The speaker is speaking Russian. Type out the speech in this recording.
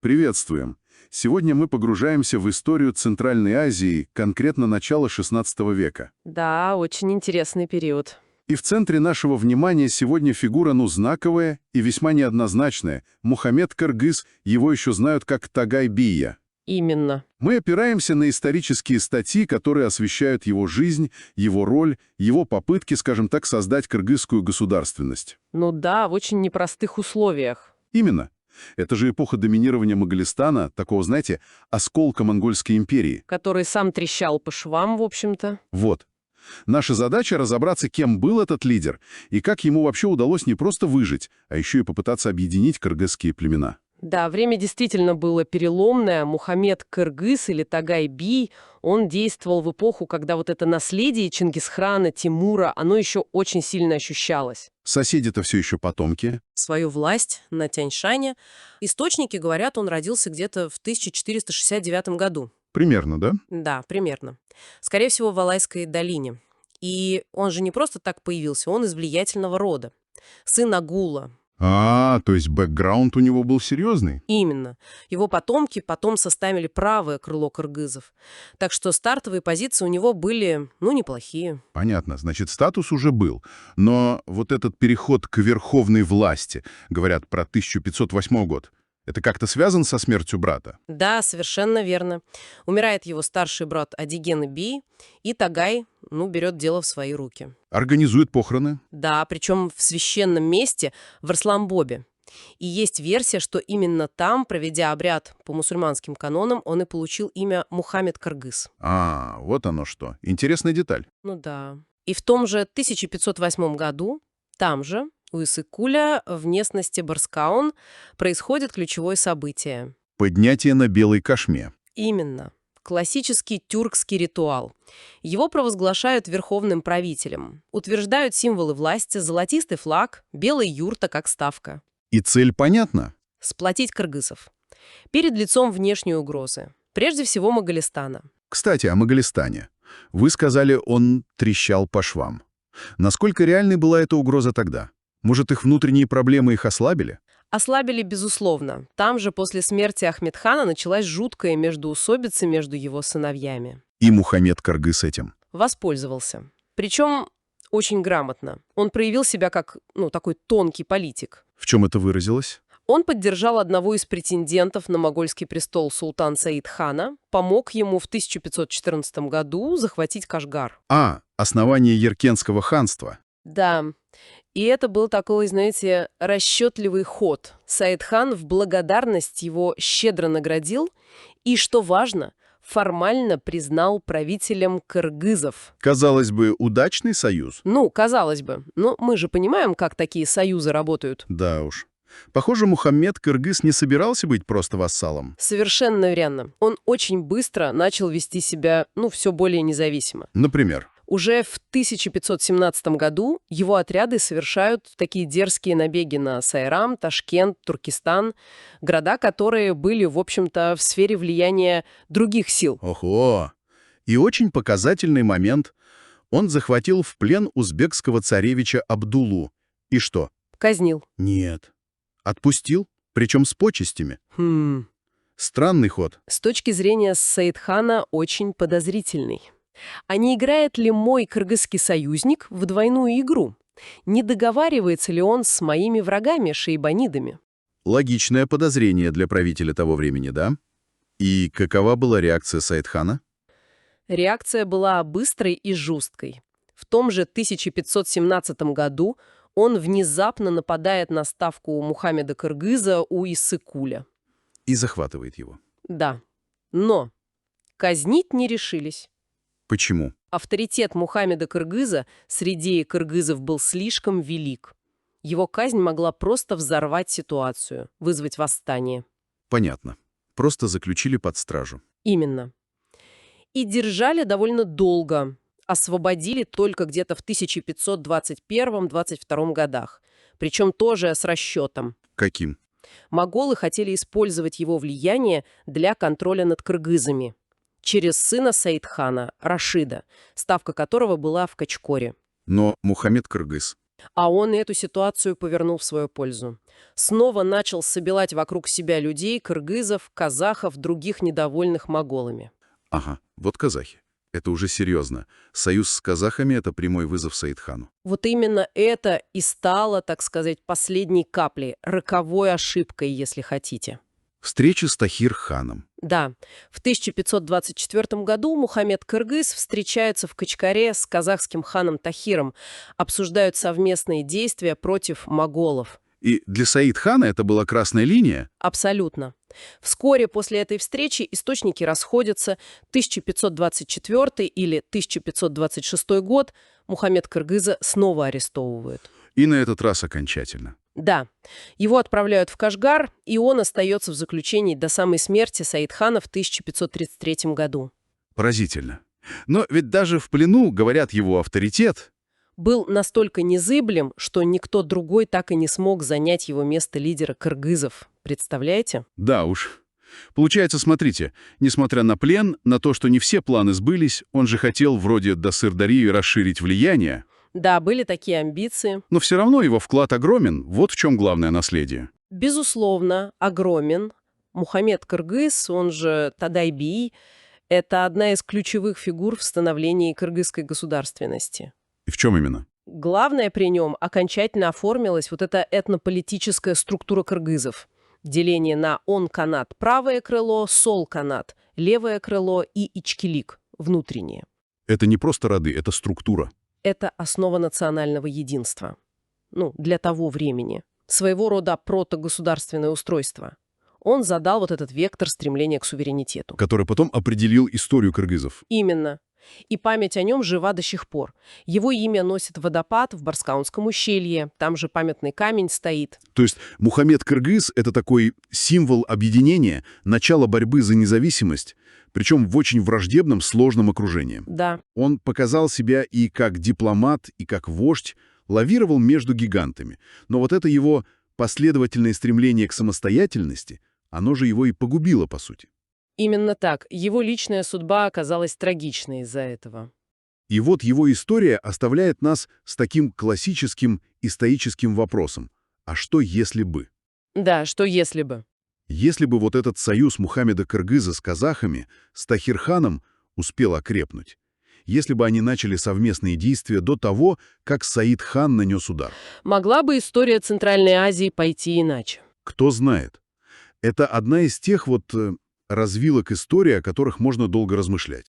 Приветствуем! Сегодня мы погружаемся в историю Центральной Азии, конкретно начала XVI века. Да, очень интересный период. И в центре нашего внимания сегодня фигура, знаковая и весьма неоднозначная. Мухаммед Кыргыз, его еще знают как Тагай-Бия. Именно. Мы опираемся на исторические статьи, которые освещают его жизнь, его роль, его попытки, скажем так, создать кыргызскую государственность. Ну да, в очень непростых условиях. Именно. Это же эпоха доминирования Моголистана, такого, знаете, осколка Монгольской империи. Который сам трещал по швам, в общем-то. Вот. Наша задача — разобраться, кем был этот лидер, и как ему вообще удалось не просто выжить, а еще и попытаться объединить кыргызские племена. Да, время действительно было переломное. Мухаммед Кыргыз или Тагай-Бий, он действовал в эпоху, когда вот это наследие Чингисхана, Тимура, оно еще очень сильно ощущалось. Соседи-то все еще потомки. Свою власть на Тяньшане. Источники говорят, он родился где-то в 1469 году. Примерно, да? Да, примерно. Скорее всего, в Алайской долине. И он же не просто так появился, он из влиятельного рода. Сын Агула. То есть бэкграунд у него был серьезный? Именно. Его потомки потом составили правое крыло кыргызов. Так что стартовые позиции у него были, неплохие. Понятно, значит, статус уже был. Но вот этот переход к верховной власти, говорят про 1508 год, это как-то связано со смертью брата? Да, совершенно верно. Умирает его старший брат Адиген Бий, и Тагай, берет дело в свои руки. Организует похороны? Да, причем в священном месте, в Арсланбобе. И есть версия, что именно там, проведя обряд по мусульманским канонам, он и получил имя Мухаммед Кыргыз. Вот оно что. Интересная деталь. Ну да. И в том же 1508 году, там же, у Иссык-Куля, в местности Барскаун, происходит ключевое событие. Поднятие на белой кошме. Именно. Классический тюркский ритуал. Его провозглашают верховным правителем. Утверждают символы власти, золотистый флаг, белая юрта как ставка. И цель понятна? Сплотить кыргызов. Перед лицом внешней угрозы. Прежде всего Моголистана. Кстати, о Моголистане. Вы сказали, он трещал по швам. Насколько реальной была эта угроза тогда? Может, их внутренние проблемы их ослабили? Ослабили, безусловно. Там же после смерти Ахмедхана началась жуткая междоусобица между его сыновьями. И Мухаммед Кыргыз этим. Воспользовался. Причем очень грамотно. Он проявил себя как, такой тонкий политик. В чем это выразилось? Он поддержал одного из претендентов на могольский престол султан Саид-хана, помог ему в 1514 году захватить Кашгар. Основание Яркентского ханства. Да, и это был такой, знаете, расчетливый ход. Саид-хан в благодарность его щедро наградил и, что важно, формально признал правителем кыргызов. Казалось бы, удачный союз. Казалось бы. Но мы же понимаем, как такие союзы работают. Да уж. Похоже, Мухаммед Кыргыз не собирался быть просто вассалом. Совершенно верно. Он очень быстро начал вести себя, все более независимо. Например? Уже в 1517 году его отряды совершают такие дерзкие набеги на Сайрам, Ташкент, Туркестан, города, которые были, в общем-то, в сфере влияния других сил. Ого! И очень показательный момент. Он захватил в плен узбекского царевича Абдулу. И что? Казнил. Нет. Отпустил, причем с почестями. Странный ход. С точки зрения Саидхана очень подозрительный. А не играет ли мой кыргызский союзник в двойную игру? Не договаривается ли он с моими врагами, шейбанидами? Логичное подозрение для правителя того времени, да? И какова была реакция Саидхана? Реакция была быстрой и жесткой. В том же 1517 году он внезапно нападает на ставку Мухаммеда Кыргыза у Иссык-Куля. И захватывает его. Да. Но казнить не решились. Почему? Авторитет Мухаммеда Кыргыза среди кыргызов был слишком велик. Его казнь могла просто взорвать ситуацию, вызвать восстание. Понятно. Просто заключили под стражу. Именно. И держали довольно долго. Освободили только где-то в 1521-22 годах. Причем тоже с расчетом. Каким? Моголы хотели использовать его влияние для контроля над кыргызами. Через сына Саидхана, Рашида, ставка которого была в Качкоре. Но Мухаммед Кыргыз. А он эту ситуацию повернул в свою пользу. Снова начал собирать вокруг себя людей, кыргызов, казахов, других недовольных моголами. Ага, вот казахи. Это уже серьезно. Союз с казахами — это прямой вызов Саидхану. Вот именно это и стало, так сказать, последней каплей, роковой ошибкой, если хотите. Встреча с Тахир-ханом. Да, в 1524 году Мухаммед Кыргыз встречается в Качкаре с казахским ханом Тахиром, обсуждают совместные действия против моголов. И для Саидхана это была красная линия? Абсолютно. Вскоре после этой встречи источники расходятся. 1524 или 1526 год Мухаммед Кыргыза снова арестовывают. И на этот раз окончательно. Да, его отправляют в Кашгар, и он остается в заключении до самой смерти Саидхана в 1533 году. Поразительно. Но ведь даже в плену, говорят, его авторитет. Был настолько незыблем, что никто другой так и не смог занять его место лидера кыргызов. Представляете? Да уж. Получается, смотрите, несмотря на плен, на то, что не все планы сбылись, он же хотел вроде до Сырдарьи расширить влияние, Да, были такие амбиции. но все равно его вклад огромен, вот в чем главное наследие. Безусловно, огромен. Мухаммед Кыргыз, он же Тадайбий, это одна из ключевых фигур в становлении кыргызской государственности. И в чем именно? Главное при нем окончательно оформилась вот эта этнополитическая структура кыргызов. Деление на он-канат — правое крыло, сол-канат — левое крыло и ичкилик — внутреннее. Это не просто роды, это структура. Это основа национального единства. Ну, для того времени. Своего рода протогосударственное устройство. Он задал вот этот вектор стремления к суверенитету. Который потом определил историю кыргызов. Именно. И память о нем жива до сих пор. Его имя носит водопад в Барскаунском ущелье, там же памятный камень стоит. То есть Мухаммед Кыргыз — это такой символ объединения, начало борьбы за независимость, причем в очень враждебном, сложном окружении. Да, Он показал себя и как дипломат, и как вождь, лавировал между гигантами. Но вот это его последовательное стремление к самостоятельности, оно же его и погубило, по сути. именно так. Его личная судьба оказалась трагичной из-за этого. И вот его история оставляет нас с таким классическим и стоическим вопросом. А что если бы? Да, что если бы? Если бы вот этот союз Мухаммеда Кыргыза с казахами, с Тахир-ханом, успел окрепнуть? Если бы они начали совместные действия до того, как Саид-хан нанес удар? Могла бы история Центральной Азии пойти иначе. Кто знает? Это одна из тех развилок истории, о которых можно долго размышлять.